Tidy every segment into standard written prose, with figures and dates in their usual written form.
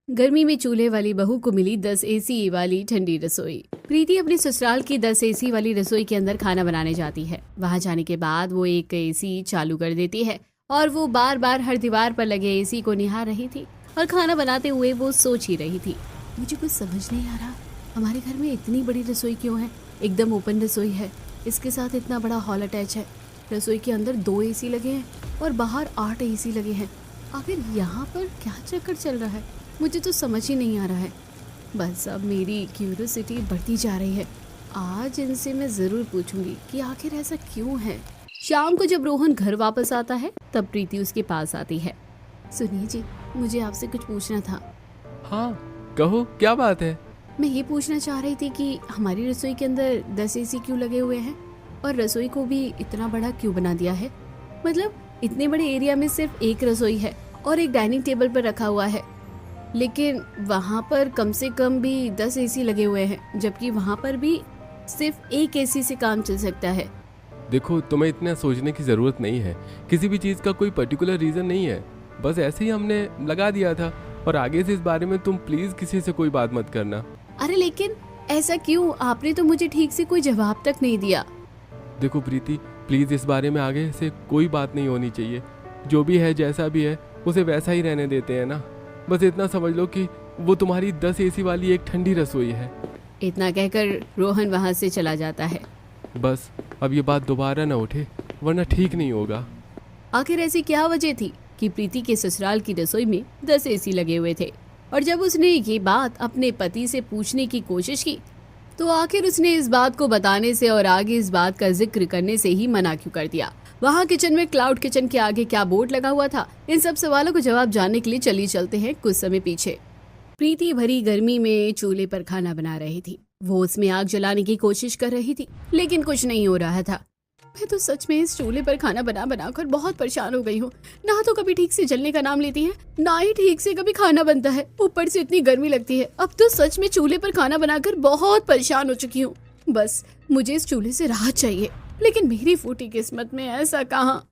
गर्मी में चूल्हे वाली बहू को मिली 10 एसी वाली ठंडी रसोई। प्रीति अपने ससुराल की 10 एसी वाली रसोई के अंदर खाना बनाने जाती है। वहां जाने के बाद वो एक एसी चालू कर देती है और वो बार बार हर दीवार पर लगे एसी को निहार रही थी और खाना बनाते हुए वो सोच ही रही थी, मुझे कुछ समझ नहीं आ रहा, हमारे घर में इतनी बड़ी रसोई क्यों है? एकदम ओपन रसोई है, इसके साथ इतना बड़ा हॉल अटैच है, रसोई के अंदर 2 एसी लगे हैं और बाहर 8 एसी लगे हैं। आखिर यहाँ पर क्या चक्कर चल रहा है? मुझे तो समझ ही नहीं आ रहा है। बस अब मेरी क्यूरियोसिटी बढ़ती जा रही है। आज इनसे मैं ज़रूर पूछूंगी कि आखिर ऐसा क्यों है। शाम को जब रोहन घर वापस आता है तब प्रीति उसके पास आती है। सुनिए जी, मुझे आपसे कुछ पूछना था। हाँ कहो, क्या बात है? मैं ये पूछना चाह रही थी कि हमारी रसोई के अंदर 10 एसी क्यों लगे हुए हैं और रसोई को भी इतना बड़ा क्यों बना दिया है? मतलब इतने बड़े एरिया में सिर्फ एक रसोई है और एक डाइनिंग टेबल पर रखा हुआ है, लेकिन वहाँ पर कम से कम भी 10 एसी लगे हुए हैं, जबकि वहाँ पर भी सिर्फ एक एसी से काम चल सकता है। देखो, तुम्हें इतना सोचने की ज़रूरत नहीं है। किसी भी चीज़ का कोई पर्टिकुलर रीज़न नहीं है, बस ऐसे ही हमने लगा दिया था। और आगे से इस बारे में तुम प्लीज़ किसी से कोई बात मत करना। अरे लेकिन ऐसा क्यों? आपने तो मुझे ठीक से कोई जवाब तक नहीं दिया। देखो प्रीति, प्लीज़ इस बारे में आगे से कोई बात नहीं होनी चाहिए। जो भी है, जैसा भी है, उसे वैसा ही रहने देते हैं ना। बस इतना समझ लो कि वो तुम्हारी 10 एसी वाली एक ठंडी रसोई है। इतना कहकर रोहन वहाँ से चला जाता है। बस अब ये बात दोबारा ना उठे, वरना ठीक नहीं होगा। आखिर ऐसी क्या वजह थी कि प्रीति के ससुराल की रसोई में 10 एसी लगे हुए थे? और जब उसने ये बात अपने पति से पूछने की कोशिश की तो आखिर उसने इस बात को बताने से और आगे इस बात का जिक्र करने से ही मना क्यों कर दिया? वहाँ किचन में क्लाउड किचन के आगे क्या बोर्ड लगा हुआ था? इन सब सवालों को जवाब जानने के लिए चली चलते हैं कुछ समय पीछे। प्रीति भरी गर्मी में चूल्हे पर खाना बना रही थी। वो उसमें आग जलाने की कोशिश कर रही थी, लेकिन कुछ नहीं हो रहा था। मैं तो सच में इस चूल्हे पर खाना बना बना कर बहुत परेशान हो गई हूँ। ना तो कभी ठीक से जलने का नाम लेती है, ना ही ठीक से कभी खाना बनता है, ऊपर से इतनी गर्मी लगती है। अब तो सच में चूल्हे पर खाना बनाकर बहुत परेशान हो चुकी हूँ। बस मुझे इस चूल्हे से राहत चाहिए, लेकिन मेरी फूटी किस्मत में ऐसा कहाँ।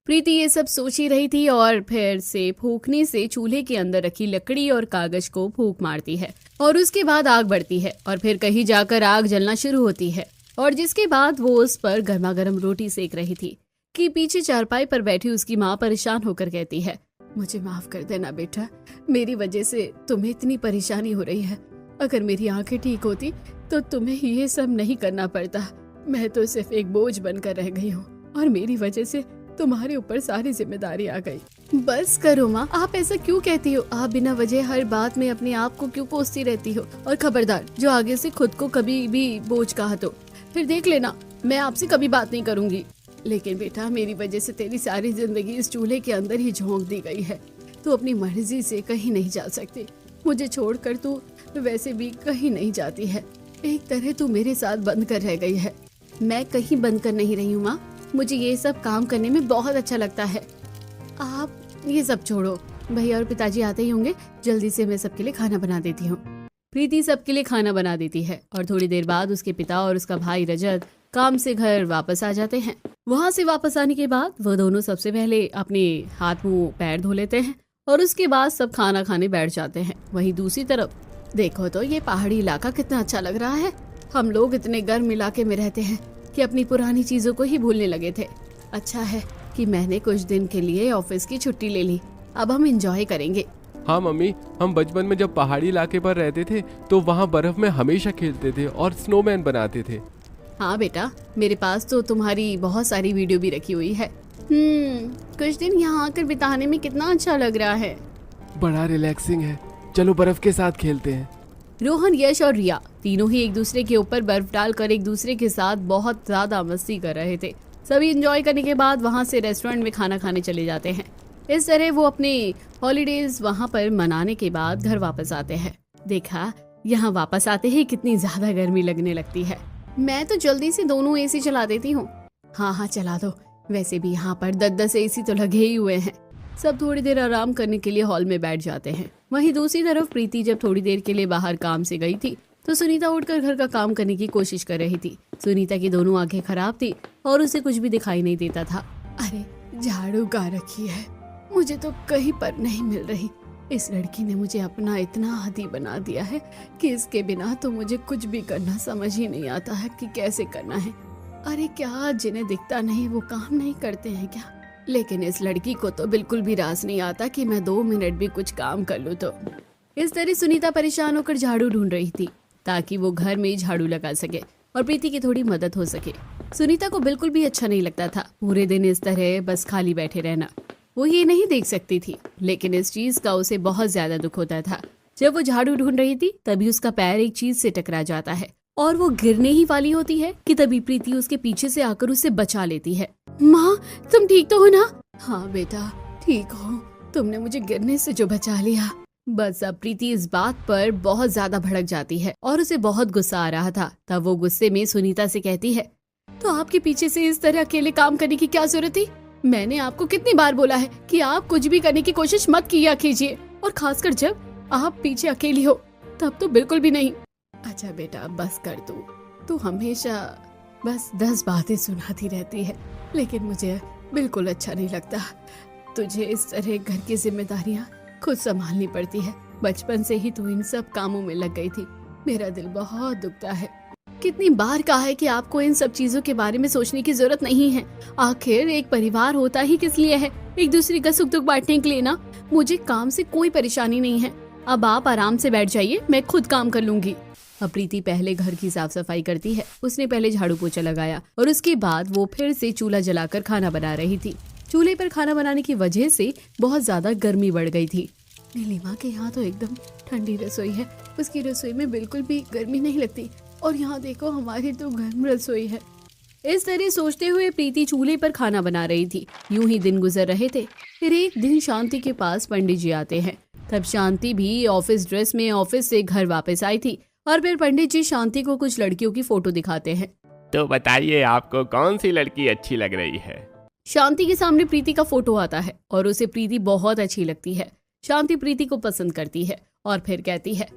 प्रीति ये सब सोच ही रही थी और फिर से फूकने से चूल्हे के अंदर रखी लकड़ी और कागज को फूंक मारती है और उसके बाद आग बढ़ती है और फिर कहीं जाकर आग जलना शुरू होती है। और जिसके बाद वो उस पर गर्मा गर्म रोटी सेक रही थी कि पीछे चारपाई पर बैठी उसकी माँ परेशान होकर कहती है, मुझे माफ कर देना बेटा, मेरी वजह से तुम्हें इतनी परेशानी हो रही है। अगर मेरी आंखें ठीक होती तो तुम्हें ये सब नहीं करना पड़ता। मैं तो सिर्फ एक बोझ बनकर रह गई हूँ और मेरी वजह से तुम्हारे ऊपर सारी जिम्मेदारी आ गई। बस करो माँ, आप ऐसा क्यों कहती हो? आप बिना वजह हर बात में अपने आप को क्यों कोसती रहती हो? और खबरदार, जो आगे से खुद को कभी भी बोझ कहा तो फिर देख लेना, मैं आपसे कभी बात नहीं करूंगी। लेकिन बेटा, मेरी वजह से तेरी सारी जिंदगी इस चूल्हे के अंदर ही झोंक दी गई है। तू अपनी मर्जी से कहीं नहीं जा सकती। मुझे छोड़कर तू वैसे भी कहीं नहीं जाती है। एक तरह तू मेरे साथ बंद कर रह गई है। मैं कहीं बंद कर नहीं रही हूँ माँ, मुझे ये सब काम करने में बहुत अच्छा लगता है। आप ये सब छोड़ो, भैया और पिताजी आते ही होंगे, जल्दी से मैं सबके लिए खाना बना देती हूँ। प्रीति सबके लिए खाना बना देती है और थोड़ी देर बाद उसके पिता और उसका भाई रजत काम से घर वापस आ जाते हैं। वहाँ से वापस आने के बाद वो दोनों सबसे पहले अपने हाथ मुंह पैर धो लेते हैं और उसके बाद सब खाना खाने बैठ जाते हैं। वहीं दूसरी तरफ देखो तो ये पहाड़ी इलाका कितना अच्छा लग रहा है। हम लोग इतने गर्म इलाके में रहते हैं कि अपनी पुरानी चीजों को ही भूलने लगे थे। अच्छा है कि मैंने कुछ दिन के लिए ऑफिस की छुट्टी ले ली, अब हम एंजॉय करेंगे। हाँ मम्मी, हम बचपन में जब पहाड़ी इलाके पर रहते थे तो वहाँ बर्फ में हमेशा खेलते थे और स्नोमैन बनाते थे। हाँ बेटा, मेरे पास तो तुम्हारी बहुत सारी वीडियो भी रखी हुई है। कुछ दिन यहाँ आकर बिताने में कितना अच्छा लग रहा है। बड़ा रिलैक्सिंग है, चलो बर्फ के साथ खेलते हैं। रोहन, यश और रिया तीनों ही एक दूसरे के ऊपर बर्फ डालकर एक दूसरे के साथ बहुत ज्यादा मस्ती कर रहे थे। सभी एंजॉय करने के बाद वहाँ से रेस्टोरेंट में खाना खाने चले जाते हैं। इस तरह वो अपने हॉलीडेज वहाँ पर मनाने के बाद घर वापस आते हैं। देखा, यहाँ वापस आते ही कितनी ज्यादा गर्मी लगने लगती है। मैं तो जल्दी से दोनों एसी चला देती हूँ। हाँ चला दो, वैसे भी यहाँ पर 10-10 एसी तो लगे ही हुए हैं। सब थोड़ी देर आराम करने के लिए हॉल में बैठ जाते हैं। वहीं दूसरी तरफ प्रीति जब थोड़ी देर के लिए बाहर काम से गई थी तो सुनीता उठकर घर का काम करने की कोशिश कर रही थी। सुनीता की दोनों आंखें खराब थी और उसे कुछ भी दिखाई नहीं देता था। अरे झाड़ू कहाँ रखी है? मुझे तो कहीं पर नहीं मिल रही। इस लड़की ने मुझे अपना इतना आदी बना दिया है कि इसके बिना तो मुझे कुछ भी करना समझ ही नहीं आता है कि कैसे करना है। अरे क्या जिन्हें दिखता नहीं वो काम नहीं करते हैं क्या? लेकिन इस लड़की को तो बिल्कुल भी रास नहीं आता कि मैं 2 मिनट भी कुछ काम कर लूं तो। इस तरह सुनीता परेशान होकर झाड़ू ढूंढ रही थी ताकि वो घर में ही झाड़ू लगा सके और प्रीति की थोड़ी मदद हो सके। सुनीता को बिल्कुल भी अच्छा नहीं लगता था पूरे दिन इस तरह बस खाली बैठे रहना। वो ये नहीं देख सकती थी, लेकिन इस चीज का उसे बहुत ज्यादा दुख होता था। जब वो झाड़ू ढूंढ रही थी तभी उसका पैर एक चीज से टकरा जाता है और वो गिरने ही वाली होती है कि तभी प्रीति उसके पीछे से आकर उसे बचा लेती है। माँ, तुम ठीक तो हो ना? हाँ बेटा, ठीक हो। तुमने मुझे गिरने से जो बचा लिया। बस अब प्रीति इस बात पर बहुत ज्यादा भड़क जाती है और उसे बहुत गुस्सा आ रहा था। तब वो गुस्से में सुनीता से कहती है, तो आपके पीछे से इस तरह अकेले काम करने की क्या जरूरत थी? मैंने आपको कितनी बार बोला है कि आप कुछ भी करने की कोशिश मत किया कीजिए, और खासकर जब आप पीछे अकेली हो तब तो बिल्कुल भी नहीं। अच्छा बेटा बस कर तू हमेशा बस 10 बातें सुनाती रहती है, लेकिन मुझे बिल्कुल अच्छा नहीं लगता। तुझे इस तरह घर की जिम्मेदारियां खुद संभालनी पड़ती है। बचपन से ही तू इन सब कामों में लग गई थी। मेरा दिल बहुत दुखता है। कितनी बार कहा है कि आपको इन सब चीजों के बारे में सोचने की जरूरत नहीं है। आखिर एक परिवार होता ही किस लिए है? एक दूसरे का सुख दुख बांटने के लिए ना। मुझे काम से कोई परेशानी नहीं है। अब आप आराम से बैठ जाइए, मैं खुद काम कर लूंगी। अब प्रीति पहले घर की साफ सफाई करती है। उसने पहले झाड़ू पोछा लगाया और उसके बाद वो फिर से चूल्हा जलाकर खाना बना रही थी। चूल्हे पर खाना बनाने की वजह से बहुत ज्यादा गर्मी बढ़ गई थी। नीलिमा के यहाँ तो एकदम ठंडी रसोई है, उसकी रसोई में बिल्कुल भी गर्मी नहीं लगती, और यहाँ देखो हमारी तो गर्म रसोई है। इस तरह सोचते हुए प्रीति चूल्हे पर खाना बना रही थी। यूं ही दिन गुजर रहे थे। फिर एक दिन शांति के पास पंडित जी आते हैं। तब शांति भी ऑफिस ड्रेस में ऑफिस से घर वापस आई थी और फिर पंडित जी शांति को कुछ लड़कियों की फोटो दिखाते हैं। तो बताइए आपको कौन सी लड़की अच्छी लग रही है? शांति के सामने प्रीति का फोटो आता है और उसे प्रीति बहुत अच्छी लगती है। शांति प्रीति को पसंद करती है और फिर कहती है,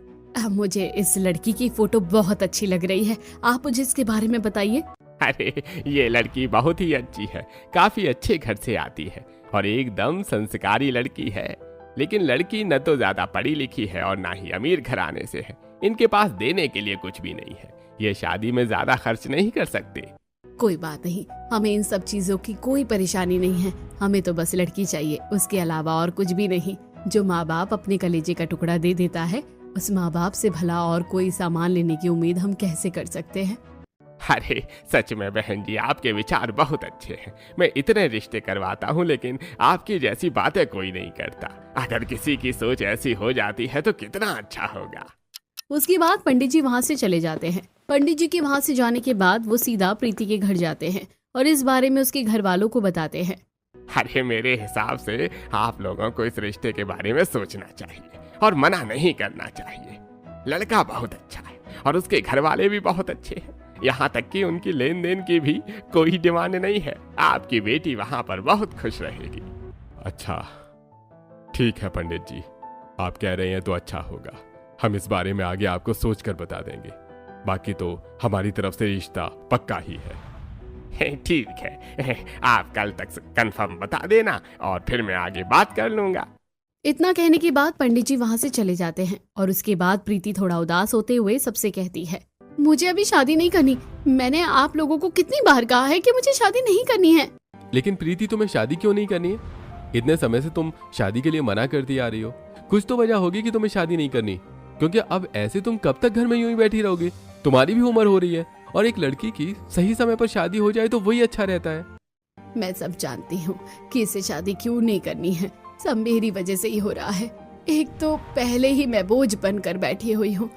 मुझे इस लड़की की फोटो बहुत अच्छी लग रही है, आप मुझे इसके बारे में बताइए। अरे ये लड़की बहुत ही अच्छी है, काफी अच्छे घर से आती है और एकदम संस्कारी लड़की है। लेकिन लड़की न तो ज्यादा पढ़ी लिखी है और ना ही अमीर घराने से है। इनके पास देने के लिए कुछ भी नहीं है। ये शादी में ज्यादा खर्च नहीं कर सकते। कोई बात नहीं, हमें इन सब चीजों की कोई परेशानी नहीं है। हमें तो बस लड़की चाहिए, उसके अलावा और कुछ भी नहीं। जो माँ बाप अपने कलेजे का टुकड़ा दे देता है, उस माँ बाप से भला और कोई सामान लेने की उम्मीद हम कैसे कर सकते हैं? अरे सच में बहन जी, आपके विचार बहुत अच्छे हैं। मैं इतने रिश्ते करवाता हूँ लेकिन आपकी जैसी बातें कोई नहीं करता। अगर किसी की सोच ऐसी हो जाती है तो कितना अच्छा होगा। उसके बाद पंडित जी वहाँ से चले जाते हैं। पंडित जी के वहाँ से जाने के बाद वो सीधा प्रीति के घर जाते हैं और इस बारे में उसके घर वालों को बताते हैं। अरे मेरे हिसाब से आप लोगों को इस रिश्ते के बारे में सोचना चाहिए और मना नहीं करना चाहिए। लड़का बहुत अच्छा है और उसके घर वाले भी बहुत अच्छे हैं। यहाँ तक कि उनकी लेन देन की भी कोई डिमांड नहीं है। आपकी बेटी वहाँ पर बहुत खुश रहेगी। अच्छा ठीक है पंडित जी, आप कह रहे हैं तो अच्छा होगा। हम इस बारे में आगे आपको सोच कर बता देंगे। बाकी तो हमारी तरफ से रिश्ता पक्का ही है। ठीक है, आप कल तक कंफर्म बता देना और फिर मैं आगे बात कर लूंगा। इतना कहने के बाद पंडित जी वहाँ से चले जाते हैं और उसके बाद प्रीति थोड़ा उदास होते हुए सबसे कहती है, मुझे अभी शादी नहीं करनी। मैंने आप लोगों को कितनी बार कहा है कि मुझे शादी नहीं करनी है। लेकिन प्रीति तुम्हें शादी क्यों नहीं करनी है? इतने समय से तुम शादी के लिए मना करती आ रही हो। कुछ तो वजह होगी कि तुम्हें शादी नहीं करनी, क्योंकि अब ऐसे तुम कब तक घर में यूं ही बैठी रहोगी? तुम्हारी भी उम्र हो रही है और एक लड़की की सही समय पर शादी हो जाए तो वही अच्छा रहता है। मैं सब जानती हूँ कि इसे शादी क्यों नहीं करनी है। सब मेरी वजह से ही हो रहा है। एक तो पहले ही मैं बोझ बनकर बैठी हुई हूँ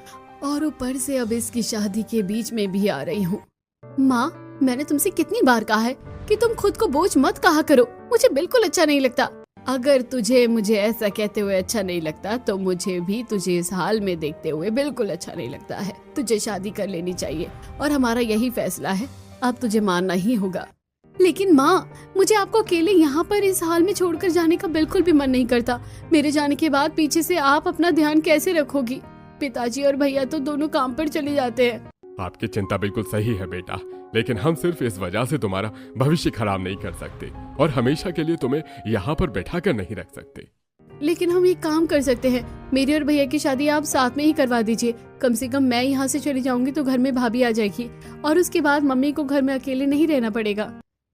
और ऊपर से अब इसकी शादी के बीच में भी आ रही हूँ। माँ, मैंने तुमसे कितनी बार कहा है कि तुम खुद को बोझ मत कहा करो। मुझे बिल्कुल अच्छा नहीं लगता। अगर तुझे मुझे ऐसा कहते हुए अच्छा नहीं लगता तो मुझे भी तुझे इस हाल में देखते हुए बिल्कुल अच्छा नहीं लगता है। तुझे शादी कर लेनी चाहिए और हमारा यही फैसला है। अब तुझे मानना ही होगा। लेकिन माँ, मुझे आपको अकेले यहाँ पर इस हाल में छोड़कर जाने का बिल्कुल भी मन नहीं करता। मेरे जाने के बाद पीछे से आप अपना ध्यान कैसे रखोगी? पिताजी और भैया तो दोनों काम पर चले जाते हैं। आपकी चिंता बिल्कुल सही है बेटा, लेकिन हम सिर्फ इस वजह से तुम्हारा भविष्य खराब नहीं कर सकते और हमेशा के लिए तुम्हें यहाँ पर बैठा कर नहीं रख सकते। लेकिन हम एक काम कर सकते हैं, मेरी और भैया की शादी आप साथ में ही करवा दीजिए। कम से कम मैं यहाँ से चली जाऊंगी तो घर में भाभी आ जाएगी और उसके बाद मम्मी को घर में अकेले नहीं रहना पड़ेगा।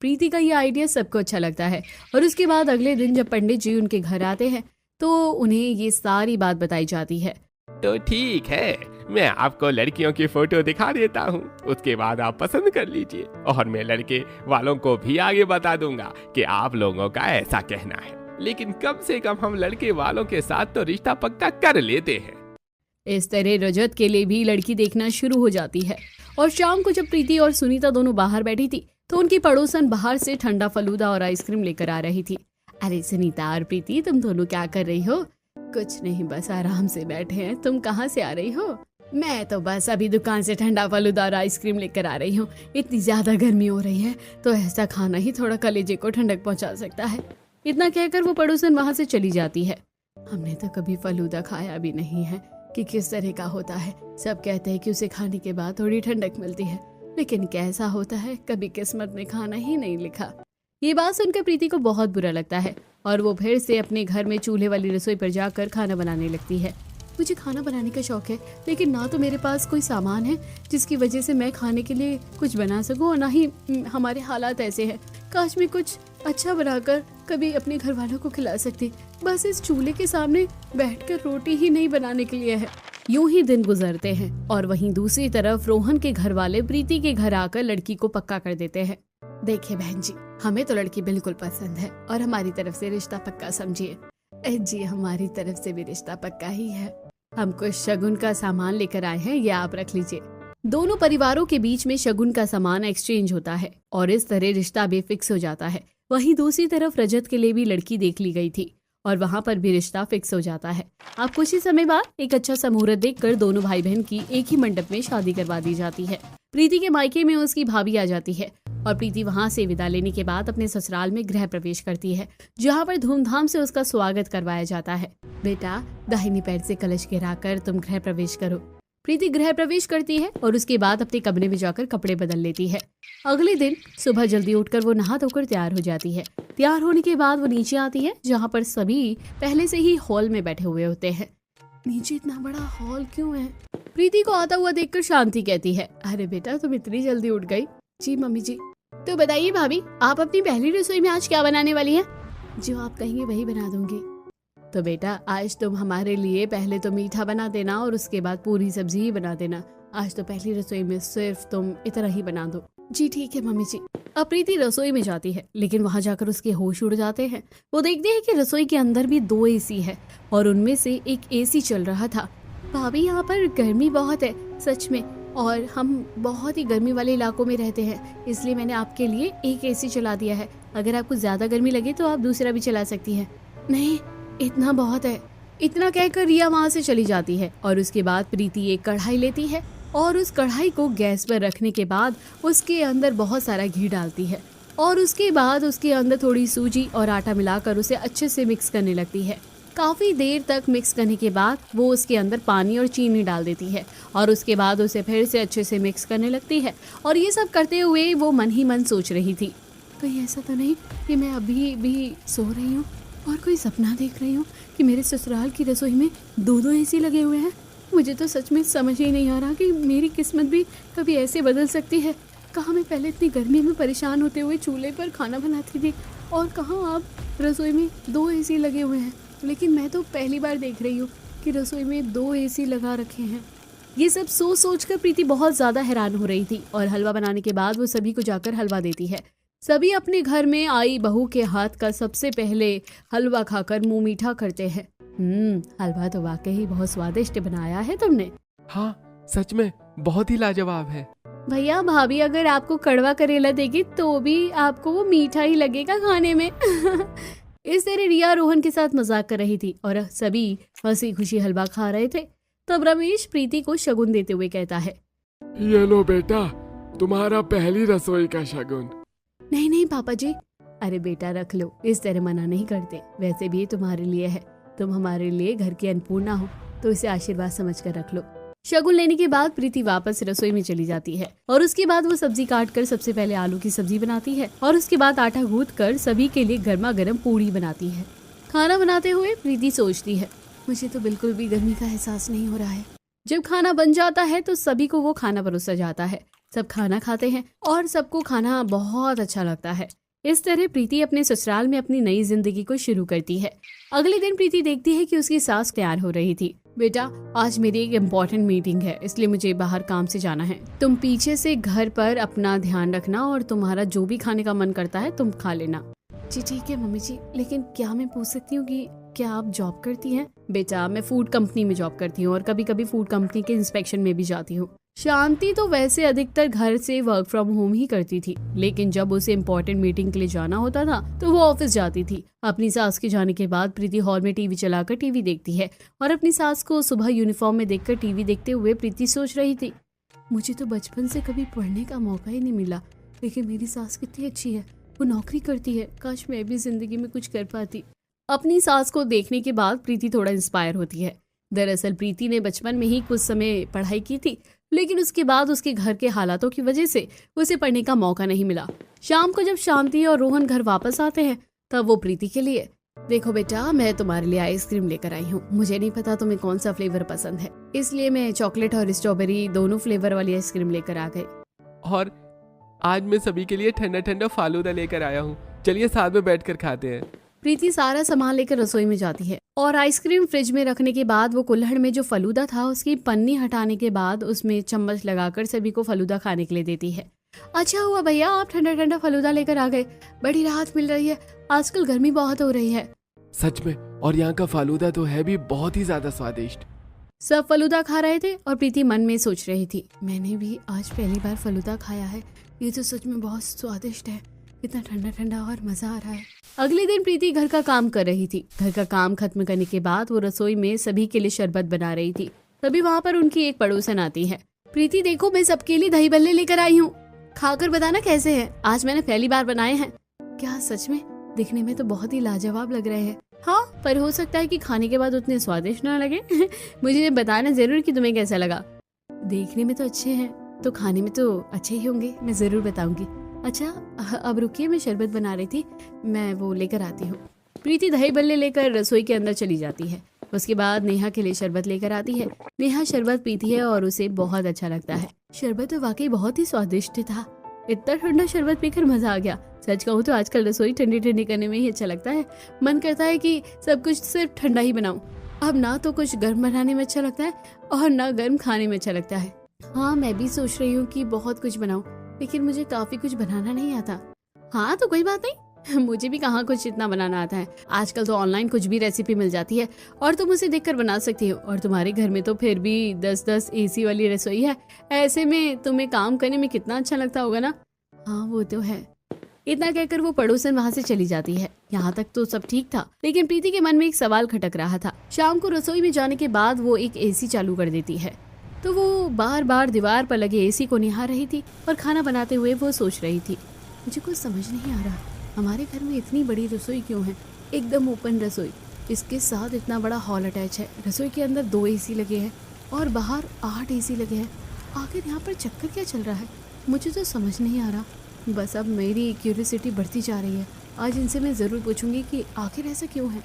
प्रीति का ये आइडिया सबको अच्छा लगता है और उसके बाद अगले दिन जब पंडित जी उनके घर आते हैं तो उन्हें ये सारी बात बताई जाती है। तो ठीक है, मैं आपको लड़कियों की फोटो दिखा देता हूँ, उसके बाद आप पसंद कर लीजिए और मैं लड़के वालों को भी आगे बता दूंगा कि आप लोगों का ऐसा कहना है, लेकिन कम से कम हम लड़के वालों के साथ तो रिश्ता पक्का कर लेते हैं। इस तरह रजत के लिए भी लड़की देखना शुरू हो जाती है और शाम को जब प्रीति और सुनीता दोनों बाहर बैठी थी तो उनकी पड़ोसन बाहर से ठंडा फलूदा और आइसक्रीम लेकर आ रही थी। अरे सुनीता और प्रीति, तुम दोनों क्या कर रही हो? कुछ नहीं, बस आराम से बैठे हैं। तुम कहाँ से आ रही हो? मैं तो बस अभी दुकान से ठंडा फलूदा और आइसक्रीम लेकर आ रही हूँ। इतनी ज्यादा गर्मी हो रही है तो ऐसा खाना ही थोड़ा कलेजे को ठंडक पहुँचा सकता है। इतना कहकर वो पड़ोसन वहाँ से चली जाती है। हमने तो कभी फलूदा खाया भी नहीं है कि किस तरह का होता है। सब कहते हैं कि उसे खाने के बाद थोड़ी ठंडक मिलती है, लेकिन कैसा होता है कभी किस्मत में खाना ही नहीं लिखा। ये बात सुनकर प्रीति को बहुत बुरा लगता है और वो फिर से अपने घर में चूल्हे वाली रसोई पर जाकर खाना बनाने लगती है। मुझे खाना बनाने का शौक है, लेकिन ना तो मेरे पास कोई सामान है जिसकी वजह से मैं खाने के लिए कुछ बना सकूं और ना ही हमारे हालात ऐसे हैं। काश मैं कुछ अच्छा बनाकर कभी अपने घर वालों को खिला सकती। बस इस चूल्हे के सामने बैठकर रोटी ही नहीं बनाने के लिए है। यूं ही दिन गुजरते हैं और वहीं दूसरी तरफ रोहन के घर वाले प्रीति के घर आकर लड़की को पक्का कर देते हैं। देखिए बहन जी, हमें तो लड़की बिल्कुल पसंद है और हमारी तरफ से रिश्ता पक्का समझिए। जी, हमारी तरफ से भी रिश्ता पक्का ही है। हम कुछ शगुन का सामान लेकर आए हैं, ये आप रख लीजिए। दोनों परिवारों के बीच में शगुन का सामान एक्सचेंज होता है और इस तरह रिश्ता भी फिक्स हो जाता है। वहीं दूसरी तरफ रजत के लिए भी लड़की देख ली गई थी और वहां पर भी रिश्ता फिक्स हो जाता है। अब कुछ ही समय बाद एक अच्छा सा मुहूर्त देखकर दोनों भाई बहन की एक ही मंडप में शादी करवा दी जाती है। प्रीति के मायके में उसकी भाभी आ जाती है और प्रीति वहां से विदा लेने के बाद अपने ससुराल में गृह प्रवेश करती है, जहां पर धूमधाम से उसका स्वागत करवाया जाता है। बेटा, दाहिनी पैर से कलश गिराकर तुम गृह प्रवेश करो। प्रीति गृह प्रवेश करती है और उसके बाद अपने कमरे में जाकर कपड़े बदल लेती है। अगले दिन सुबह जल्दी उठकर वो नहा धोकर तैयार हो जाती है। तैयार होने के बाद वो नीचे आती है, जहाँ पर सभी पहले से ही हॉल में बैठे हुए होते हैं। नीचे इतना बड़ा हॉल क्यों है? प्रीति को आता हुआ देखकर शांति कहती है, अरे बेटा, तुम इतनी जल्दी उठ गई? जी मम्मी जी। तो बताइए भाभी, आप अपनी पहली रसोई में आज क्या बनाने वाली हैं? जो आप कहेंगे वही बना दूंगी। तो बेटा, आज तुम हमारे लिए पहले तो मीठा बना देना और उसके बाद पूरी सब्जी ही बना देना। आज तो पहली रसोई में सिर्फ तुम इतना ही बना दो। जी ठीक है मम्मी जी। अब प्रीति रसोई में जाती है, लेकिन वहां जाकर उसके होश उड़ जाते हैं। वो देखते हैं कि रसोई के अंदर भी 2 एसी है और उनमें से एक एसी चल रहा था। भाभी, यहाँ पर गर्मी बहुत है सच में, और हम बहुत ही गर्मी वाले इलाकों में रहते हैं, इसलिए मैंने आपके लिए एक एसी चला दिया है। अगर आपको ज्यादा गर्मी लगे तो आप दूसरा भी चला सकती हैं। नहीं, इतना बहुत है। इतना कहकर रिया वहाँ से चली जाती है और उसके बाद प्रीति एक कढ़ाई लेती है और उस कढ़ाई को गैस पर रखने के बाद उसके अंदर बहुत सारा घी डालती है और उसके बाद उसके अंदर थोड़ी सूजी और आटा मिलाकर उसे अच्छे से मिक्स करने लगती है। काफ़ी देर तक मिक्स करने के बाद वो उसके अंदर पानी और चीनी डाल देती है और उसके बाद उसे फिर से अच्छे से मिक्स करने लगती है। और ये सब करते हुए वो मन ही मन सोच रही थी, कहीं ऐसा तो नहीं कि मैं अभी भी सो रही हूँ और कोई सपना देख रही हूँ कि मेरे ससुराल की रसोई में 2 एसी लगे हुए हैं। मुझे तो सच में समझ ही नहीं आ रहा कि मेरी किस्मत भी कभी ऐसे बदल सकती है। कहाँ मैं पहले इतनी गर्मी में परेशान होते हुए चूल्हे पर खाना बनाती थी और कहाँ अब रसोई में 2 एसी लगे हुए हैं। लेकिन मैं तो पहली बार देख रही हूँ कि रसोई में 2 एसी लगा रखे हैं। ये सब सोच कर प्रीति बहुत ज़्यादा हैरान हो रही थी और हलवा बनाने के बाद वो सभी को जाकर हलवा देती है। सभी अपने घर में आई बहू के हाथ का सबसे पहले हलवा खाकर मुंह मीठा करते हैं। हलवा तो वाकई बहुत स्वादिष्ट बनाया है तुमने। हाँ, सच में बहुत ही लाजवाब है। भैया, भाभी अगर आपको कड़वा करेला देगी तो भी आपको वो मीठा ही लगेगा खाने में। इस तरह रिया रोहन के साथ मजाक कर रही थी और सभी हंसी खुशी हलवा खा रहे थे। तब रमेश प्रीति को शगुन देते हुए कहता है, ये लो बेटा, तुम्हारा पहली रसोई का शगुन। नहीं नहीं पापा जी। अरे बेटा, रख लो, इस तरह मना नहीं करते। वैसे भी ये तुम्हारे लिए है, तुम हमारे लिए घर की अन्नपूर्णा हो, तो इसे आशीर्वाद समझकर रख लो। शगुन लेने के बाद प्रीति वापस रसोई में चली जाती है और उसके बाद वो सब्जी काट कर सबसे पहले आलू की सब्जी बनाती है और उसके बाद आटा गूंथ कर सभी के लिए गर्मा गर्म पूड़ी बनाती है। खाना बनाते हुए प्रीति सोचती है, मुझे तो बिल्कुल भी गर्मी का एहसास नहीं हो रहा है। जब खाना बन जाता है तो सभी को वो खाना परोसा जाता है। सब खाना खाते हैं और सबको खाना बहुत अच्छा लगता है। इस तरह प्रीति अपने ससुराल में अपनी नई जिंदगी को शुरू करती है। अगले दिन प्रीति देखती है कि उसकी सास तैयार हो रही थी। बेटा, आज मेरी एक इम्पोर्टेंट मीटिंग है, इसलिए मुझे बाहर काम से जाना है। तुम पीछे से घर पर अपना ध्यान रखना और तुम्हारा जो भी खाने का मन करता है तुम खा लेना। जी ठीक है मम्मी जी, लेकिन क्या मैं पूछ सकती हूँ कि क्या आप जॉब करती हैं? बेटा, मैं फूड कंपनी में जॉब करती हूँ और कभी कभी फूड कंपनी के इंस्पेक्शन में भी जाती हूँ। शांति तो वैसे अधिकतर घर से वर्क फ्रॉम होम ही करती थी, लेकिन जब उसे इम्पोर्टेंट मीटिंग के लिए जाना होता था तो वो ऑफिस जाती थी। अपनी सास के जाने के बाद प्रीति हॉल में टीवी चलाकर टीवी देखती है और अपनी सास को सुबह यूनिफॉर्म में देखकर टीवी देखते हुए प्रीति सोच रही थी, मुझे तो बचपन से कभी पढ़ने का मौका ही नहीं मिला, लेकिन मेरी सास कितनी अच्छी है, वो नौकरी करती है, काश मैं भी जिंदगी में कुछ कर पाती। अपनी सास को देखने के बाद प्रीति थोड़ा इंस्पायर होती है। दरअसल प्रीति ने बचपन में ही कुछ समय पढ़ाई की थी, लेकिन उसके बाद उसके घर के हालातों की वजह से उसे पढ़ने का मौका नहीं मिला। शाम को जब शांति और रोहन घर वापस आते हैं तब वो प्रीति के लिए, देखो बेटा, मैं तुम्हारे लिए आइसक्रीम लेकर आई हूँ। मुझे नहीं पता तुम्हें कौन सा फ्लेवर पसंद है, इसलिए मैं चॉकलेट और स्ट्रॉबेरी दोनों फ्लेवर वाली आइसक्रीम लेकर आ गई। और आज मैं सभी के लिए ठंडा ठंडा फालूदा लेकर आया हूँ, चलिए साथ में बैठकर खाते हैं। प्रीति सारा सामान लेकर रसोई में जाती है और आइसक्रीम फ्रिज में रखने के बाद वो कुल्हड़ में जो फलूदा था उसकी पन्नी हटाने के बाद उसमें चम्मच लगाकर सभी को फलूदा खाने के लिए देती है। अच्छा हुआ भैया, आप ठंडा ठंडा फलूदा लेकर आ गए, बड़ी राहत मिल रही है, आजकल गर्मी बहुत हो रही है। सच में, और यहाँ का फालूदा तो है भी बहुत ही ज्यादा स्वादिष्ट। सब फलूदा खा रहे थे और प्रीति मन में सोच रही थी, मैंने भी आज पहली बार फलूदा खाया है, ये तो सच में बहुत स्वादिष्ट है, इतना ठंडा ठंडा और मजा आ रहा है। अगले दिन प्रीति घर का काम कर रही थी। घर का काम खत्म करने के बाद वो रसोई में सभी के लिए शरबत बना रही थी। तभी वहाँ पर उनकी एक पड़ोसन आती है। प्रीति देखो, मैं सबके लिए दही बल्ले लेकर आई हूँ, खाकर बताना कैसे हैं, आज मैंने पहली बार बनाए हैं। क्या सच में? दिखने में तो बहुत ही लाजवाब लग रहे हैं। हाँ, पर हो सकता है कि खाने के बाद उतने स्वादिष्ट ना लगे। मुझे बताना जरूर कि तुम्हें कैसा लगा। देखने में तो अच्छे हैं तो खाने में तो अच्छे ही होंगे, मैं जरूर बताऊंगी। अच्छा अब रुकिए, मैं शरबत बना रही थी, मैं वो लेकर आती हूँ। प्रीति दही बल्ले लेकर रसोई के अंदर चली जाती है। उसके बाद नेहा के लिए शरबत लेकर आती है। नेहा शरबत पीती है और उसे बहुत अच्छा लगता है। शरबत तो वाकई बहुत ही स्वादिष्ट था, इतना ठंडा शरबत पीकर मजा आ गया। सच कहूँ तो आजकल रसोई ठंडी ठंडी करने में ही अच्छा लगता है, मन करता है कि सब कुछ सिर्फ ठंडा ही बनाऊं। अब ना तो कुछ गर्म बनाने में अच्छा लगता है और ना गर्म खाने में अच्छा लगता है। हाँ, मैं भी सोच रही हूँ कि बहुत कुछ बनाऊं, लेकिन मुझे काफी कुछ बनाना नहीं आता। हाँ तो कोई बात नहीं, मुझे भी कहाँ कुछ इतना बनाना आता है। आजकल तो ऑनलाइन कुछ भी रेसिपी मिल जाती है और तुम उसे देखकर बना सकती हो। और तुम्हारे घर में तो फिर भी 10-10 एसी वाली रसोई है, ऐसे में तुम्हें काम करने में कितना अच्छा लगता होगा ना। हाँ वो तो है। इतना कहकर वो पड़ोसन वहाँ से चली जाती है। यहाँ तक तो सब ठीक था, लेकिन प्रीति के मन में एक सवाल खटक रहा था। शाम को रसोई में जाने के बाद वो एक एसी चालू कर देती है, तो वो बार बार दीवार पर लगे एसी को निहार रही थी और खाना बनाते हुए वो सोच रही थी, मुझे कुछ समझ नहीं आ रहा, हमारे घर में इतनी बड़ी रसोई क्यों है, एकदम ओपन रसोई, इसके साथ इतना बड़ा हॉल अटैच है, रसोई के अंदर 2 एसी लगे हैं और बाहर 8 एसी लगे हैं। आखिर यहाँ पर चक्कर क्या चल रहा है, मुझे तो समझ नहीं आ रहा। बस अब मेरी क्यूरियोसिटी बढ़ती जा रही है, आज इनसे मैं ज़रूर पूछूंगी कि आखिर ऐसा क्यों है।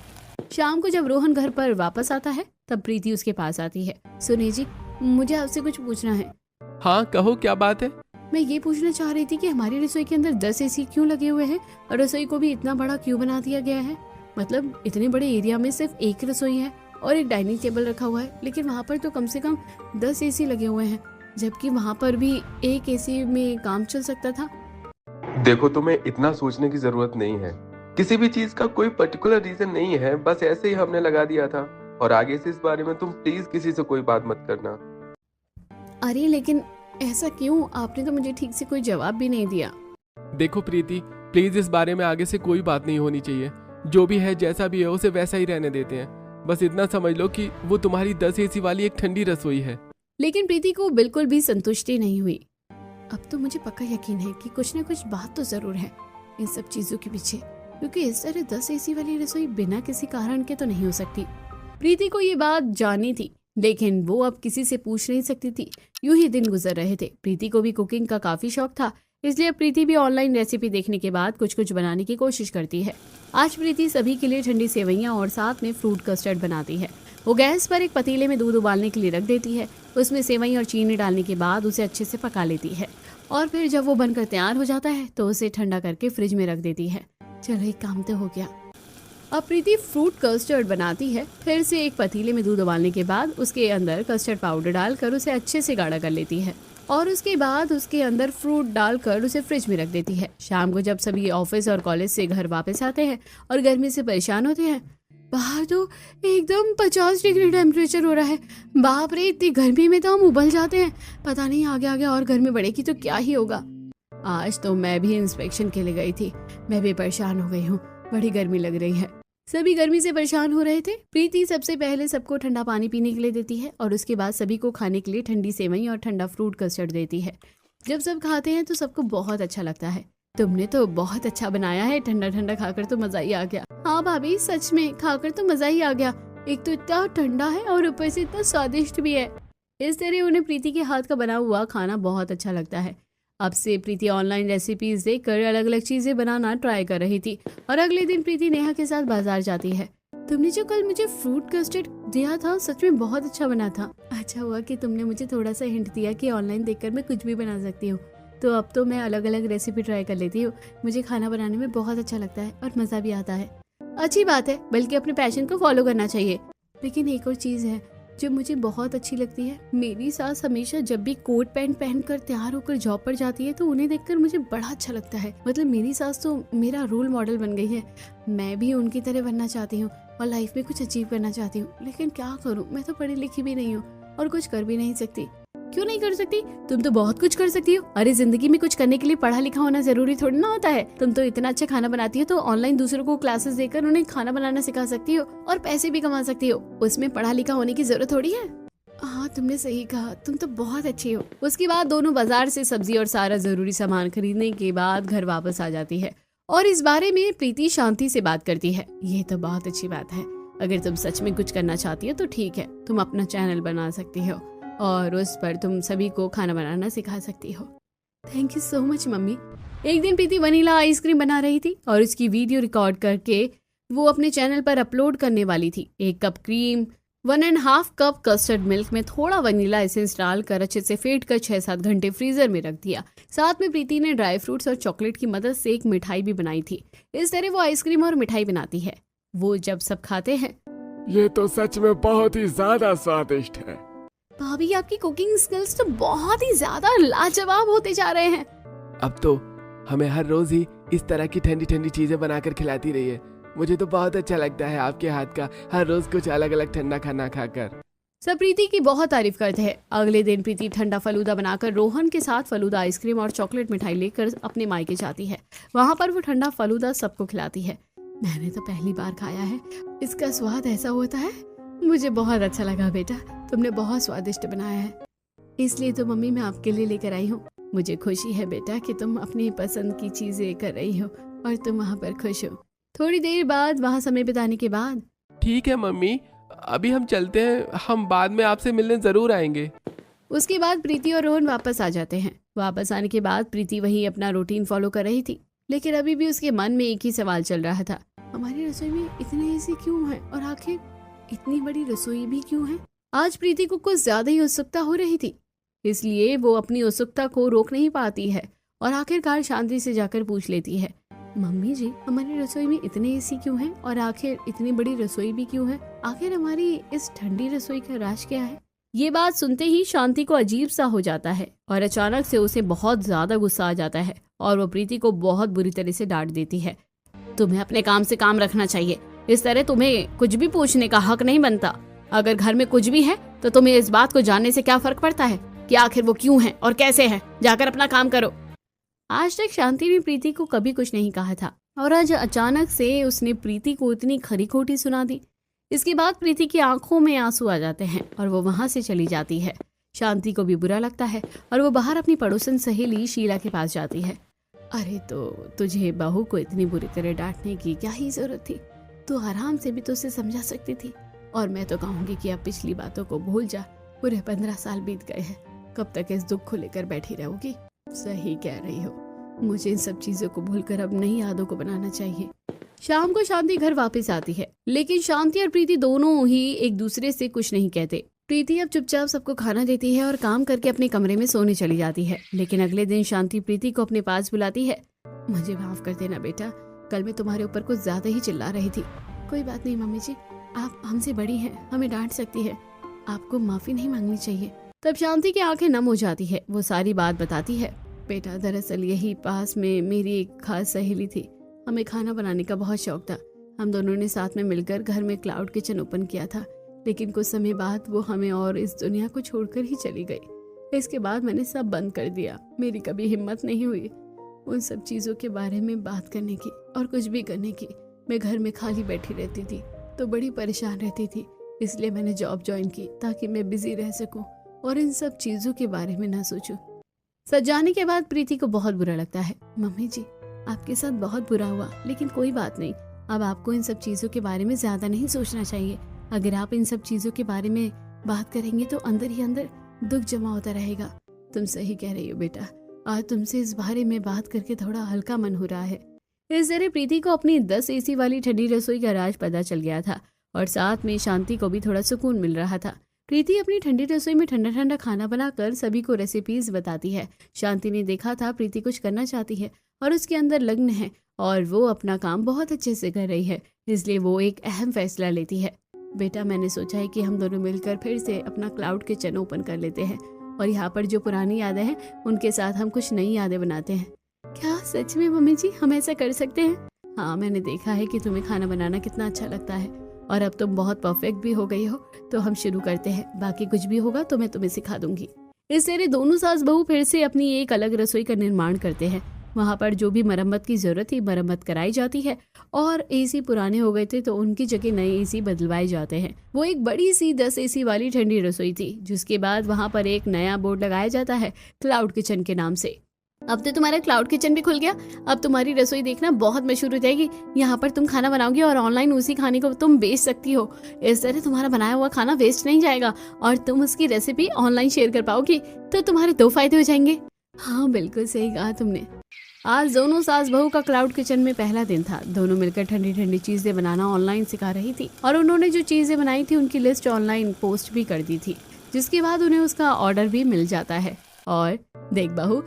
शाम को जब रोहन घर पर वापस आता है तब प्रीति उसके पास आती है। सुनिए जी, मुझे आपसे कुछ पूछना है। हाँ कहो, क्या बात है? मैं ये पूछना चाह रही थी कि हमारी रसोई के अंदर 10 एसी क्यों लगे हुए हैं और रसोई को भी इतना बड़ा क्यों बना दिया गया है। मतलब इतने बड़े एरिया में सिर्फ एक रसोई है और एक डाइनिंग टेबल रखा हुआ है, लेकिन वहाँ पर तो कम से कम 10 एसी लगे हुए हैं, जबकि वहाँ पर भी एक एसी में काम चल सकता था। देखो, तुम्हें इतना सोचने की जरूरत नहीं है, किसी भी चीज का कोई पर्टिकुलर रीजन नहीं है, बस ऐसे ही हमने लगा दिया था और आगे से इस बारे में तुम प्लीज किसी से कोई बात मत करना। अरे लेकिन ऐसा क्यों, आपने तो मुझे ठीक से कोई जवाब भी नहीं दिया। देखो प्रीति, प्लीज इस बारे में आगे से कोई बात नहीं होनी चाहिए, जो भी है जैसा भी है उसे वैसा ही रहने देते हैं। बस इतना समझ लो कि वो तुम्हारी 10 एसी वाली एक ठंडी रसोई है। लेकिन प्रीति को बिल्कुल भी संतुष्टि नहीं हुई। अब तो मुझे पक्का यकीन है कि कुछ न कुछ बात तो जरूर है इन सब चीजों के पीछे, क्योंकि इस तरह 10 एसी वाली रसोई बिना किसी कारण के तो नहीं हो सकती। प्रीति को ये बात जाननी थी, लेकिन वो अब किसी से पूछ नहीं सकती थी। यूं ही दिन गुजर रहे थे। प्रीति को भी कुकिंग का काफी शौक था, इसलिए अब प्रीति भी ऑनलाइन रेसिपी देखने के बाद कुछ कुछ बनाने की कोशिश करती है। आज प्रीति सभी के लिए ठंडी सेवइयां और साथ में फ्रूट कस्टर्ड बनाती है। वो गैस पर एक पतीले में दूध उबालने के लिए रख देती है। उसमें सेवई और चीनी डालने के बाद उसे अच्छे से पका लेती है और फिर जब वो बनकर तैयार हो जाता है तो उसे ठंडा करके फ्रिज में रख देती है। चलो एक काम तो हो गया। अब प्रीति फ्रूट कस्टर्ड बनाती है। फिर से एक पतीले में दूध उबालने के बाद उसके अंदर कस्टर्ड पाउडर डालकर उसे अच्छे से गाढ़ा कर लेती है और उसके बाद उसके अंदर फ्रूट डालकर उसे फ्रिज में रख देती है। शाम को जब सभी ऑफिस और कॉलेज से घर वापस आते हैं और गर्मी से परेशान होते हैं, बाहर तो एकदम 50 डिग्री टेम्परेचर हो रहा है। बाप रे, इतनी गर्मी में तो हम उबल जाते हैं। पता नहीं आगे आगे और गर्मी बढ़ेगी तो क्या ही होगा। आज तो मैं भी इंस्पेक्शन के लिए गई थी। मैं भी परेशान हो गई हूँ, बड़ी गर्मी लग रही है। सभी गर्मी से परेशान हो रहे थे। प्रीति सबसे पहले सबको ठंडा पानी पीने के लिए देती है और उसके बाद सभी को खाने के लिए ठंडी सेवई और ठंडा फ्रूट कस्टर्ड देती है। जब सब खाते हैं तो सबको बहुत अच्छा लगता है। तुमने तो बहुत अच्छा बनाया है, ठंडा ठंडा खाकर तो मजा ही आ गया। हाँ भाभी, सच में खाकर तो मजा ही आ गया। एक तो इतना ठंडा है और ऊपर से इतना स्वादिष्ट भी है। इस तरह उन्हें प्रीति के हाथ का बना हुआ खाना बहुत अच्छा लगता है। अब से प्रीति ऑनलाइन रेसिपीज देखकर अलग अलग चीजें बनाना ट्राई कर रही थी और अगले दिन प्रीति नेहा के साथ बाजार जाती है। तुमने जो कल मुझे फ्रूट कस्टर्ड दिया था सच में बहुत अच्छा बना था। अच्छा हुआ कि तुमने मुझे थोड़ा सा हिंट दिया कि ऑनलाइन देखकर मैं कुछ भी बना सकती हूँ। तो अब तो मैं अलग अलग रेसिपी ट्राई कर लेती हूँ। मुझे खाना बनाने में बहुत अच्छा लगता है और मजा भी आता है। अच्छी बात है, बल्कि अपने पैशन को फॉलो करना चाहिए। लेकिन एक और चीज है जो मुझे बहुत अच्छी लगती है। मेरी सास हमेशा जब भी कोट पैंट पहनकर तैयार होकर जॉब पर जाती है तो उन्हें देखकर मुझे बड़ा अच्छा लगता है। मतलब मेरी सास तो मेरा रोल मॉडल बन गई है। मैं भी उनकी तरह बनना चाहती हूँ और लाइफ में कुछ अचीव करना चाहती हूँ। लेकिन क्या करूँ, मैं तो पढ़ी लिखी भी नहीं हूँ और कुछ कर भी नहीं सकती। क्यों नहीं कर सकती? तुम तो बहुत कुछ कर सकती हो। अरे जिंदगी में कुछ करने के लिए पढ़ा लिखा होना जरूरी थोड़ी ना होता है। तुम तो इतना अच्छा खाना बनाती हो तो ऑनलाइन दूसरों को क्लासेस देकर उन्हें खाना बनाना सिखा सकती हो और पैसे भी कमा सकती हो। उसमें पढ़ा लिखा होने की जरूरत थोड़ी है। हाँ, तुमने सही कहा, तुम तो बहुत अच्छी हो। उसके बाद दोनों बाजार से सब्जी और सारा जरूरी सामान खरीदने के बाद घर वापस आ जाती है और इस बारे में प्रीति शांति से बात करती है। ये तो बहुत अच्छी बात है। अगर तुम सच में कुछ करना चाहती हो तो ठीक है, तुम अपना चैनल बना सकती हो और उस पर तुम सभी को खाना बनाना सिखा सकती हो। Thank you so much mummy. एक दिन प्रीति वनीला आइसक्रीम बना रही थी और उसकी वीडियो रिकॉर्ड करके वो अपने चैनल पर अपलोड करने वाली थी। 1 cup cream, 1.5 cup custard milk में थोड़ा वनीला एसेंस डालकर अच्छे से फेंट कर 6-7 घंटे फ्रीजर में रख दिया। साथ में प्रीति ने ड्राई फ्रूट्स और चॉकलेट की मदद से एक मिठाई भी बनाई थी। इस तरह वो आइसक्रीम और मिठाई बनाती है। वो जब सब खाते हैं, ये तो सच में बहुत ही ज्यादा स्वादिष्ट है। भाभी आपकी कुकिंग स्किल्स तो बहुत ही ज्यादा लाजवाब होते जा रहे हैं। अब तो हमें हर रोज ही इस तरह की ठंडी ठंडी चीजें बनाकर खिलाती रही है। मुझे तो बहुत अच्छा लगता है आपके हाथ का हर रोज कुछ अलग अलग ठंडा खाना खाकर। सब प्रीति की बहुत तारीफ करते हैं। अगले दिन प्रीति ठंडा फलूदा बनाकर रोहन के साथ फलूदा आइसक्रीम और चॉकलेट मिठाई लेकर अपने मायके जाती है। वहाँ पर वो ठंडा फलूदा सबको खिलाती है। मैंने तो पहली बार खाया है, इसका स्वाद ऐसा होता है। मुझे बहुत अच्छा लगा बेटा, तुमने बहुत स्वादिष्ट बनाया है। इसलिए तो मम्मी मैं आपके लिए लेकर आई हूँ। मुझे खुशी है बेटा कि तुम अपनी पसंद की चीजें कर रही हो और तुम वहाँ पर खुश हो। थोड़ी देर बाद वहाँ समय बिताने के बाद, ठीक है मम्मी, अभी हम चलते हैं, हम बाद में आपसे मिलने जरूर आएंगे। उसके बाद प्रीति और रोहन वापस आ जाते हैं। वापस आने के बाद प्रीति वही अपना रूटीन फॉलो कर रही थी, लेकिन अभी भी उसके मन में एक ही सवाल चल रहा था। हमारी रसोई में इतने ऐसे क्यों हैं और आखिर इतनी बड़ी रसोई भी क्यों है? आज प्रीति को कुछ ज्यादा ही उत्सुकता हो रही थी, इसलिए वो अपनी उत्सुकता को रोक नहीं पाती है और आखिरकार शांति से जाकर पूछ लेती है, मम्मी जी हमारी रसोई में इतने एसी क्यों हैं और आखिर इतनी बड़ी रसोई भी क्यों है? आखिर हमारी इस ठंडी रसोई का राज क्या है? ये बात सुनते ही शांति को अजीब सा हो जाता है और अचानक से उसे बहुत ज्यादा गुस्सा आ जाता है और वो प्रीति को बहुत बुरी तरह से डांट देती है। तुम्हें अपने काम से काम रखना चाहिए। इस तरह तुम्हें कुछ भी पूछने का हक नहीं बनता। अगर घर में कुछ भी है तो तुम्हें इस बात को जानने से क्या फर्क पड़ता है कि आखिर वो क्यों है और कैसे है? जाकर अपना काम करो। आज तक शांति ने प्रीति को कभी कुछ नहीं कहा था और आज अचानक से उसने प्रीति को इतनी खरी खोटी सुना दी। इसके बाद प्रीति की आंखों में आंसू आ जाते हैं और वो वहां से चली जाती है। शांति को भी बुरा लगता है और वो बाहर अपनी पड़ोसन सहेली शीला के पास जाती है। अरे तो तुझे बहू को इतनी बुरी तरह डांटने की क्या ही जरूरत थी? तू आराम से भी तो उसे समझा सकती थी। और मैं तो कहूंगी कि अब पिछली बातों को भूल जा। पूरे 15 साल बीत गए हैं, कब तक इस दुख को लेकर बैठी रहोगी? सही कह रही हो, मुझे इन सब चीजों को भूलकर अब नई यादों को बनाना चाहिए। शाम को शांति घर वापस आती है, लेकिन शांति और प्रीति दोनों ही एक दूसरे से कुछ नहीं कहते। प्रीति अब चुपचाप सबको खाना देती है और काम करके अपने कमरे में सोने चली जाती है। लेकिन अगले दिन शांति प्रीति को अपने पास बुलाती है। मुझे माफ कर देना बेटा, कल मैं तुम्हारे ऊपर कुछ ज्यादा ही चिल्ला रही थी। कोई बात नहीं मम्मी जी, आप हमसे बड़ी हैं, हमें डांट सकती है, आपको माफी नहीं मांगनी चाहिए। तब शांति की आंखें नम हो जाती है। वो सारी बात बताती है। बेटा दरअसल यही पास में मेरी एक खास सहेली थी, हमें खाना बनाने का बहुत शौक था। हम दोनों ने साथ में मिलकर घर में क्लाउड किचन ओपन किया था, लेकिन कुछ समय बाद वो हमें और इस दुनिया को छोड़कर ही चली गई। इसके बाद मैंने सब बंद कर दिया। मेरी कभी हिम्मत नहीं हुई उन सब चीज़ों के बारे में बात करने की और कुछ भी करने की। मैं घर में खाली बैठी रहती थी तो बड़ी परेशान रहती थी, इसलिए मैंने जॉब ज्वाइन की ताकि मैं बिजी रह सकूं और इन सब चीज़ों के बारे में ना सोचूं। सच जाने के बाद प्रीति को बहुत बुरा लगता है। मम्मी जी, आपके साथ बहुत बुरा हुआ, लेकिन कोई बात नहीं, अब आपको इन सब चीज़ों के बारे में ज़्यादा नहीं सोचना चाहिए। अगर आप इन सब चीज़ों के बारे में बात करेंगे तो अंदर ही अंदर दुख जमा होता रहेगा। तुम सही कह रही हो बेटा, आज तुमसे इस बारे में बात करके थोड़ा हल्का मन हो रहा है। इस तरह प्रीति को अपनी 10 एसी वाली ठंडी रसोई का राज पता चल गया था और साथ में शांति को भी थोड़ा सुकून मिल रहा था। प्रीति अपनी ठंडी रसोई में ठंडा ठंडा खाना बनाकर सभी को रेसिपीज बताती है। शांति ने देखा था प्रीति कुछ करना चाहती है और उसके अंदर लग्न है और वो अपना काम बहुत अच्छे से कर रही है, इसलिए वो एक अहम फैसला लेती है। बेटा मैंने सोचा है कि हम दोनों मिलकर फिर से अपना क्लाउड किचन ओपन कर लेते हैं और यहाँ पर जो पुरानी यादें हैं उनके साथ हम कुछ नई यादें बनाते हैं। क्या सच में मम्मी जी, हम ऐसा कर सकते हैं? हाँ, मैंने देखा है कि तुम्हें खाना बनाना कितना अच्छा लगता है और अब तुम बहुत परफेक्ट भी हो गई हो, तो हम शुरू करते हैं। बाकी कुछ भी होगा तो मैं तुम्हें सिखा दूंगी। इस तरह दोनों सास बहू फिर से अपनी एक अलग रसोई का निर्माण करते हैं। वहाँ पर जो भी मरम्मत की जरूरत थी मरम्मत कराई जाती है और एसी पुराने हो गए थे तो उनकी जगह नए एसी बदलवाए जाते हैं। वो एक बड़ी सी 10 एसी वाली ठंडी रसोई थी, जिसके बाद वहाँ पर एक नया बोर्ड लगाया जाता है क्लाउड किचन के नाम से। अब तो तुम्हारा क्लाउड किचन भी खुल गया, अब तुम्हारी रसोई देखना बहुत मशहूर हो जाएगी। यहाँ पर तुम खाना बनाओगी और ऑनलाइन उसी खाने को तुम बेच सकती हो। इस तरह तुम्हारा बनाया हुआ खाना वेस्ट नहीं जाएगा और तुम उसकी रेसिपी ऑनलाइन शेयर कर पाओगी, तो तुम्हारे 2 फायदे हो जाएंगे। हाँ बिल्कुल सही कहा तुमने। आज दोनों सास बहू का क्लाउड किचन में पहला दिन था। दोनों मिलकर ठंडी ठंडी चीजें बनाना ऑनलाइन सिखा रही थी और उन्होंने जो चीजें बनाई थी उनकी लिस्ट ऑनलाइन पोस्ट भी कर दी थी, जिसके बाद उन्हें उसका ऑर्डर भी मिल जाता है। और देख बहू,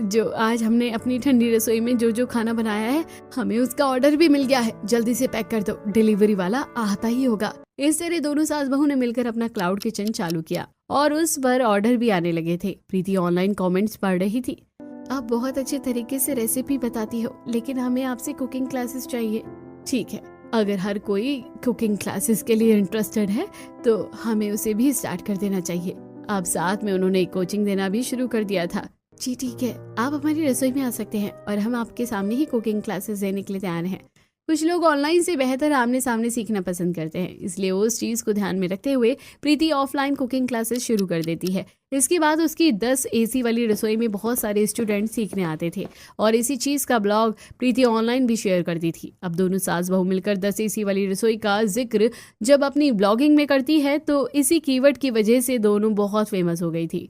जो आज हमने अपनी ठंडी रसोई में जो जो खाना बनाया है हमें उसका ऑर्डर भी मिल गया है, जल्दी से पैक कर दो, डिलीवरी वाला आता ही होगा। इस तरह दोनों सास बहू ने मिलकर अपना क्लाउड किचन चालू किया और उस पर ऑर्डर भी आने लगे थे। प्रीति ऑनलाइन कमेंट्स पढ़ रही थी। आप बहुत अच्छे तरीके से रेसिपी बताती हो, लेकिन हमें आपसे कुकिंग क्लासेस चाहिए। ठीक है, अगर हर कोई कुकिंग क्लासेस के लिए इंटरेस्टेड है तो हमें उसे भी स्टार्ट कर देना चाहिए। अब साथ में उन्होंने कोचिंग देना भी शुरू कर दिया था। जी ठीक है, आप हमारी रसोई में आ सकते हैं और हम आपके सामने ही कुकिंग क्लासेस देने के लिए तैयार हैं। कुछ लोग ऑनलाइन से बेहतर आमने सामने सीखना पसंद करते हैं, इसलिए उस चीज को ध्यान में रखते हुए प्रीति ऑफलाइन कुकिंग क्लासेस शुरू कर देती है। इसके बाद उसकी 10 एसी वाली रसोई में बहुत सारे स्टूडेंट सीखने आते थे और इसी चीज का ब्लॉग प्रीति ऑनलाइन भी शेयर करती थी। अब दोनों सास बहू मिलकर 10 एसी वाली रसोई का जिक्र जब अपनी ब्लॉगिंग में करती है तो इसी कीवर्ड की वजह से दोनों बहुत फेमस हो गई थी।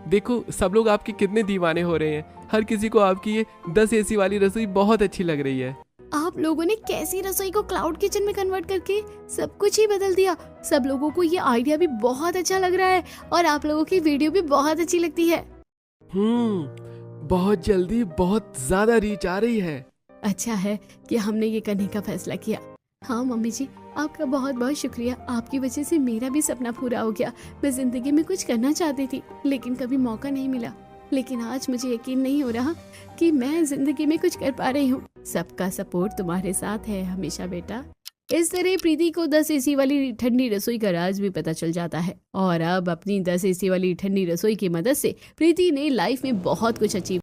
देखो सब लोग आपके कितने दीवाने हो रहे हैं, हर किसी को आपकी ये 10 एसी वाली रसोई बहुत अच्छी लग रही है। आप लोगों ने कैसी रसोई को क्लाउड किचन में कन्वर्ट करके सब कुछ ही बदल दिया। सब लोगों को ये आइडिया भी बहुत अच्छा लग रहा है और आप लोगों की वीडियो भी बहुत अच्छी लगती है। बहुत जल्दी बहुत ज्यादा रीच आ रही है। अच्छा है कि हमने ये करने का फैसला किया। हाँ मम्मी जी, आपका बहुत बहुत शुक्रिया। आपकी वजह से मेरा भी सपना पूरा हो गया। मैं जिंदगी में कुछ करना चाहती थी लेकिन कभी मौका नहीं मिला, लेकिन आज मुझे यकीन नहीं हो रहा कि मैं जिंदगी में कुछ कर पा रही हूँ। सबका सपोर्ट तुम्हारे साथ है हमेशा बेटा। इस तरह प्रीति को 10 एसी वाली ठंडी रसोई का राज भी पता चल जाता है और अब अपनी 10 एसी वाली ठंडी रसोई की मदद से प्रीति ने लाइफ में बहुत कुछ अचीव